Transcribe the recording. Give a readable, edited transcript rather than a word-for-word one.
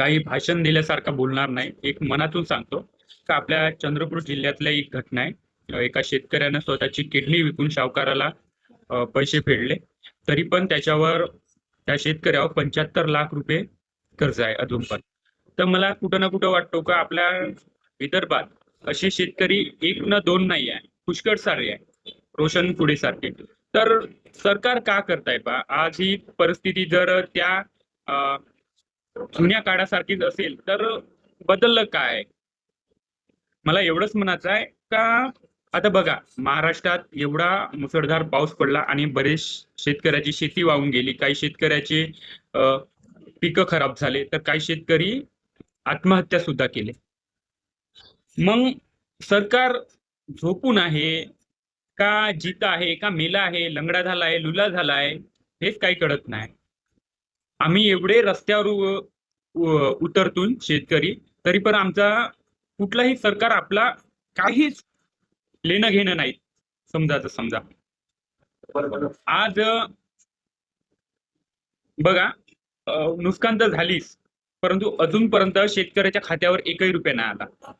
काही भाषण दिल्यासारखं बोलणार नाही. एक मनातून सांगतो का आपल्या चंद्रपूर जिल्ह्यातल्या एक घटना आहे. एका शेतकऱ्यानं स्वतःची किडनी विकून सावकाराला पैसे फेडले. तरी पण त्याच्यावर त्या शेतकऱ्यावर 75 लाख रुपये कर्ज आहे अजून पण. तर मला कुठं ना कुठं वाटतो का आपल्या विदर्भात असे शेतकरी एक ना दोन नाही आहे, पुष्कळ सारे आहे. रोशन पुढे सारखे. तर सरकार का करताय पा आज ही परिस्थिती जर त्या अ, जुन्या काळासारखीच असेल तर बदललं काय? मला एवढंच म्हणायचं आहे का आता बघा महाराष्ट्रात एवढा मुसळधार पाऊस पडला आणि बरेच शेतकऱ्याची शेती वाहून गेली. काही शेतकऱ्याचे अ, पिकं खराब झाले, तर काही शेतकरी आत्महत्या सुद्धा केले. मग सरकार झोपून आहे का जित आहे का मेला आहे, लंगडा झालाय, लुला झालाय, हेच काही कळत नाही. आम्ही एवढे रस्त्यावर उतरतून शेतकरी, तरी पण आमचा कुठलाही सरकार आपला काहीच लेणं घेणं नाही. समजायचं समजा. आज बघा नुकसान तर झालीच, परंतु अजूनपर्यंत शेतकऱ्याच्या खात्यावर एकही रुपया नाही आला.